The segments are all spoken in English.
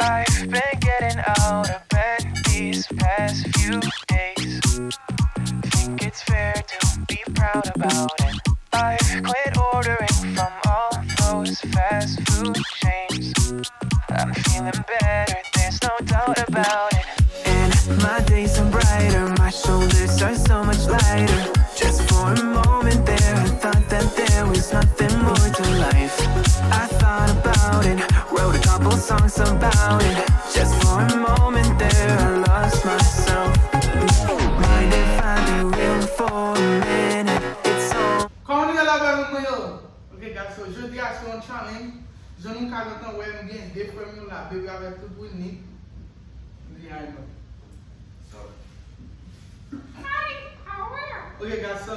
I've been getting out of bed these past few days. Think it's fair to be proud about it. I've quit ordering from all those fast food chains. I'm feeling better, there's no doubt about it. And my days are brighter, my shoulders are so much lighter. Just for a moment there, I thought that there was nothing more to life. I thought about it, wrote a couple songs about it. Just for a moment there, I lost myself. Mind if I be real for a minute? It's all. Comment la belle yo. Ok guys, so jeudi a son challenge. Je nou ka gantan wè m gen de fèm yo la bebe avèk tout pou ni. Ndi ay nou. Okay guys, so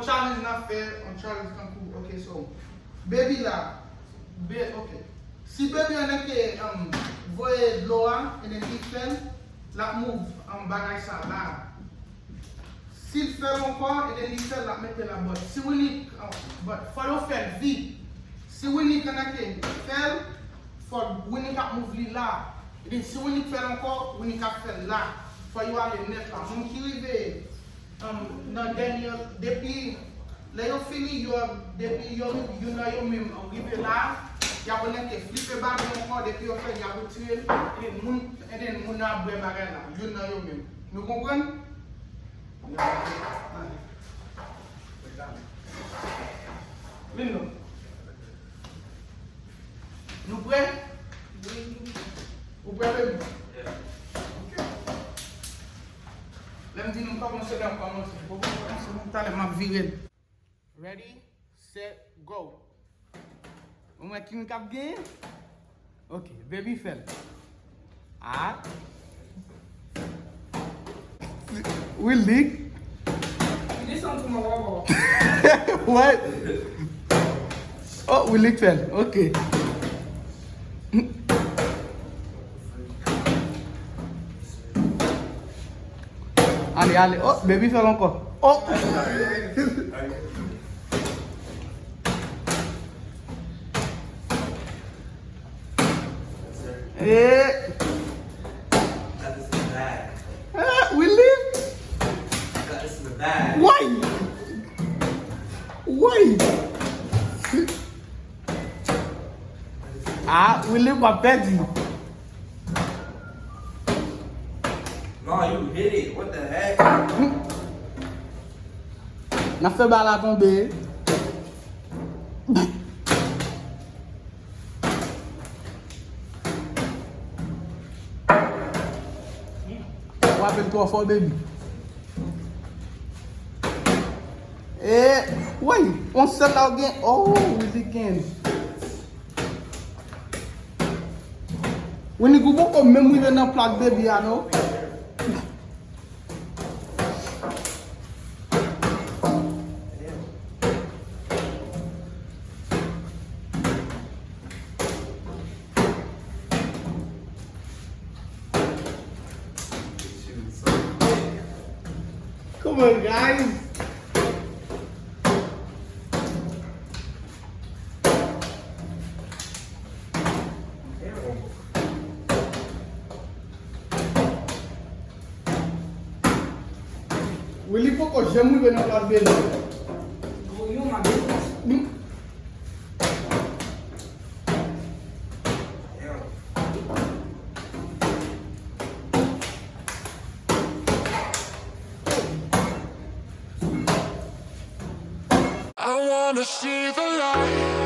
challenge not fair on challenge kan kou. Okay, so baby la. Okay. Si baby an eke voye loa and then he fell, la move bagay sa la. Si il fell encore and then he fell la mette la bot. Si we need but follow fell vite. Si we need kan eke fell for we need ka move li la. And then si we need fell encore, we need ka fell la. For you ale net la. Moun ki rive nan den yo depi le yo fini yo depi yo na yo mem rive la ya bonen ke flippe bag yo encore depi yo fe ya retire et then moun na bwe bagay la yo na yo mem nou kompren Lindo nou pre ou pre baby Let me see them come and Ready, set, go. On va king cap game. Okay, baby fell. Ah. Will leak. Listen to my wall. What? Oh, will leak fell. Okay. Allez, allez. Oh, baby fell encore. Oh! Eh! Got this in the bag. We live? Got this in the bag. Why? Why? We live my bedroom. No, you hit it. What the heck? N'a fait balle à tomber. Rappelle-toi fort, baby. Eh, ouais, on se là again. Oh, we again. When you go back, même we don't plug baby, you know. Come on, guys. Willie Poco, j'aime bien la belle. You my business. I wanna see the light.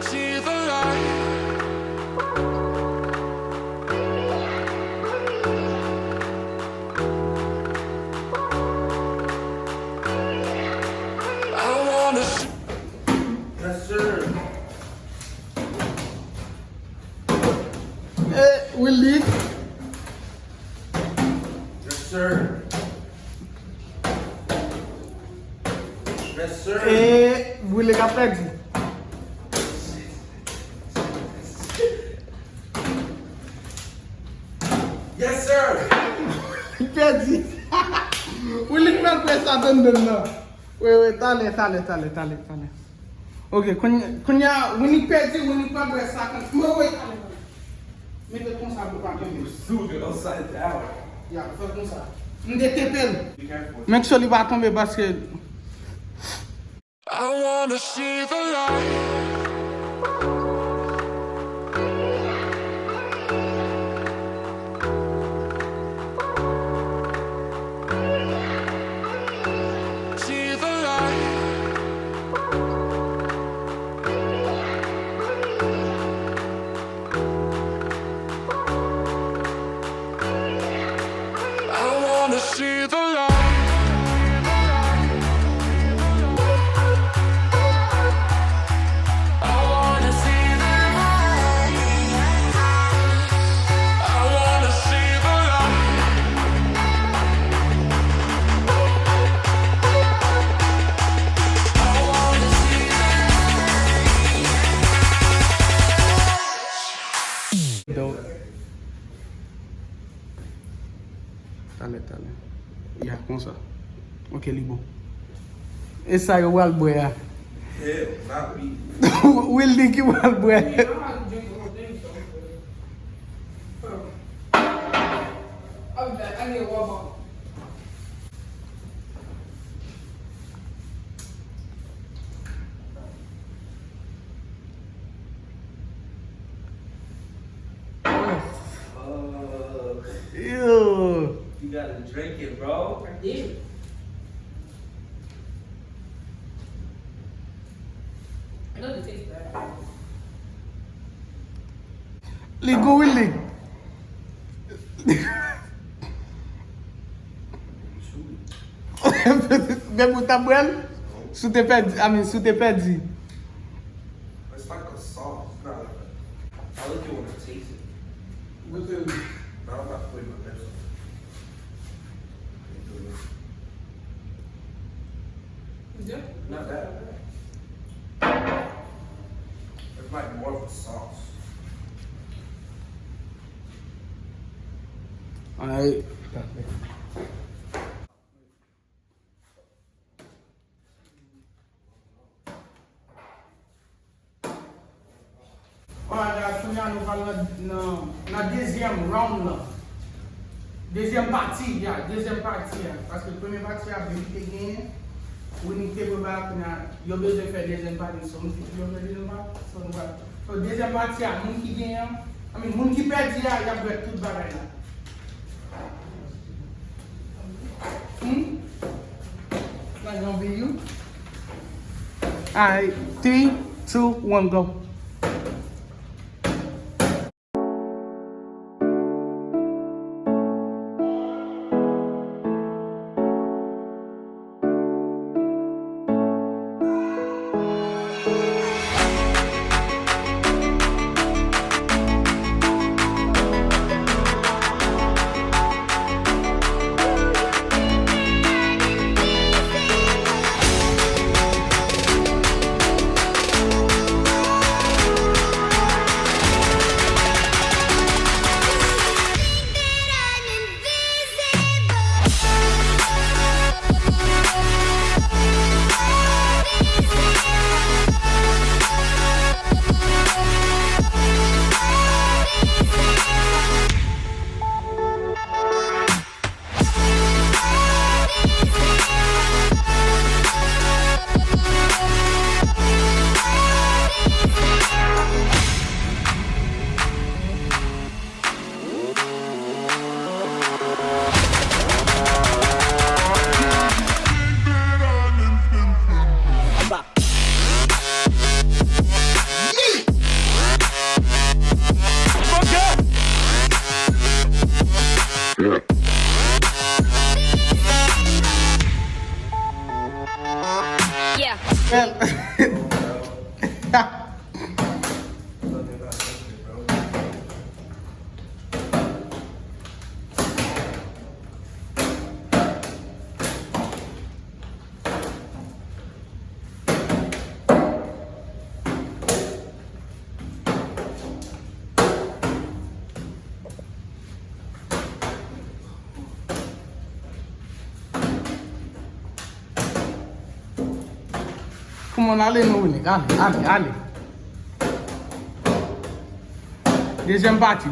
See the light. I wanna see. Yes, sir. Willie. Yes, sir. Yes, sir. Willie got pregnant. Yes, sir. Perdi. Willing man press ça donne là. Oui, t'allez. Ok, quand y a, on y perd, on y pas press ça. Oui. Mettez comme ça pour pas tomber. Dude, you're upside down. Yeah, fais comme ça. On détépelle. Be careful. Make sure il va tomber parce que I wanna see the light. See the light. I wanna see the light. I wanna see the light. I wanna see the light. I wanna see do. T'allez. Yeah, comme ça. Ok, libo. Et ça, il va le boire. Hell, not me. Will think il va le boire. I don't have to drink the whole thing, so. I'll be back. I need a water bottle. Ew. You gotta drink it, bro. I did. I know it tastes bad. Ligo, Willy. Même pour ta boîte, sous tes perdu. It's like a sauce. It's not like a... I like it when I taste it. Now I'm about to put it in my pencil. Yeah. Not that bad. It's like more of a sauce. Alright. Alright, nous allons dans la deuxième round là. Deuxième partie, parce que la première partie a vérité gagné. On est pour battre, il y a besoin de faire deuxième partie. So, deuxième partie, il y a moun qui gagne, moun qui perd, il y a tout bagage là. Like on video. Alright, 3, 2, 1, go. Yeah. Come on, allez, nous, allez. Deuxième partie.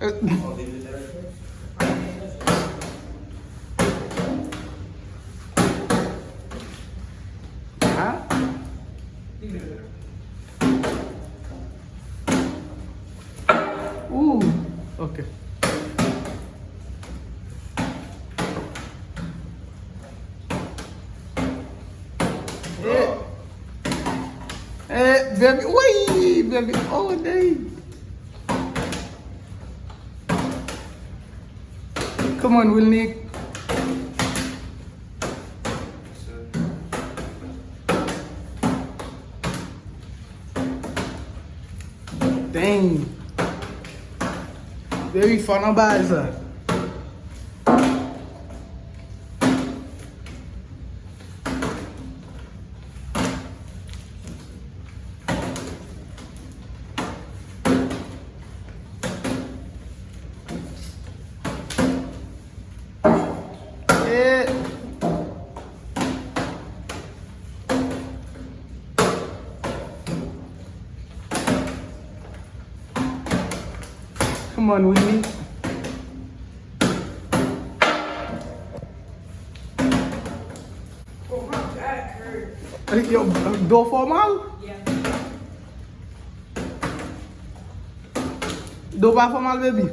I'll leave it there. Huh? Ooh, okay. Hey, baby, wait, baby, oh, dang. Come on, we'll Nick. Dang. Baby, fun on base. Come on, Whitney. Oh, my back hurts. Yo, do formal? Yeah. Do pas formal, baby?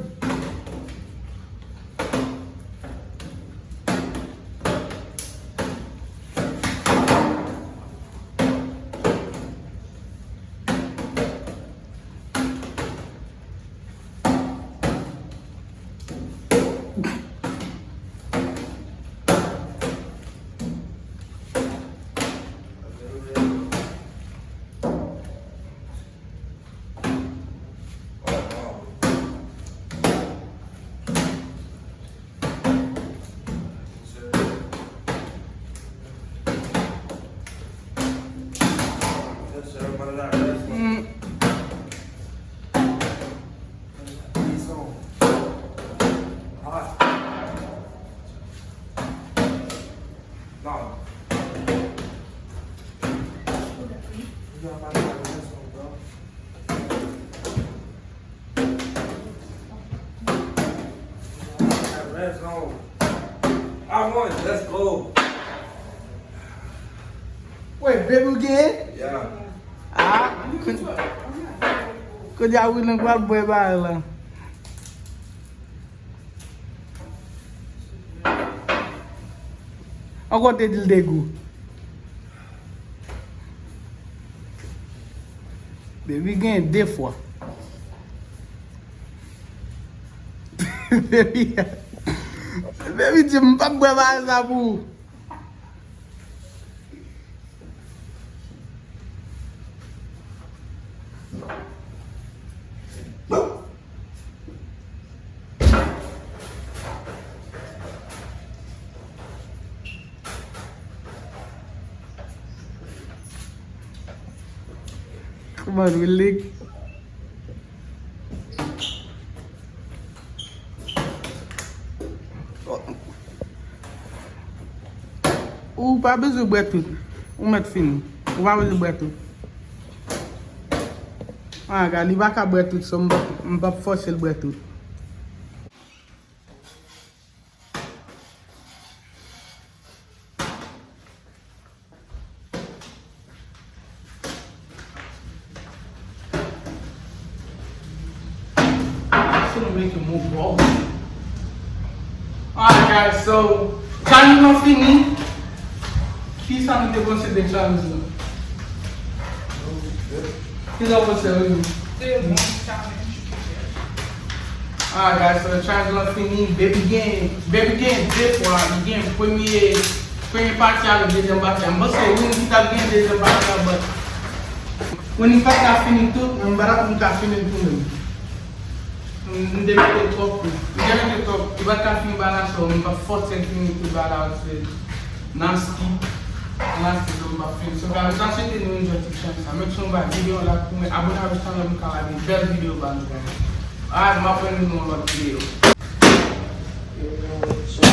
Let's go. I won. Let's go. Wait, baby again? Yeah. Ah, could you willing to boy by Encore te dit dégoût. Baby gagne deux fois. Baby, baby tu m'pas boire ça pour. Come on, we'll lick. Ou pas besoin de boire tout. Ou mettre fini. Ou pas besoin de boire tout. Ah, regarde, il va pas boire tout, so je ne vais pas forcer le boire tout. Make it move forward. Alright guys, so challenge not fini. Qui ça nous dépenser des challenges là? Qui ça va faire oui? Alright guys, so the challenge not fini. Baby game deux fois. Game premier partie à la deuxième partie. Je pense que oui, nous avons gagné deuxième partie, mais on n'est pas fini tout, on va pas finir tout même. Não deve ter topo. Não deve ter topo. E vai estar fim balanço, não vai forçar fim tudo balanço. Nasty. lanse yon ba film. So guys, sa se te nou enjoy ti chen sa. Mek son ba video la pou men abone a channel mwen ka la di bel video ba nou guys. Alright, ma pen nou lot video.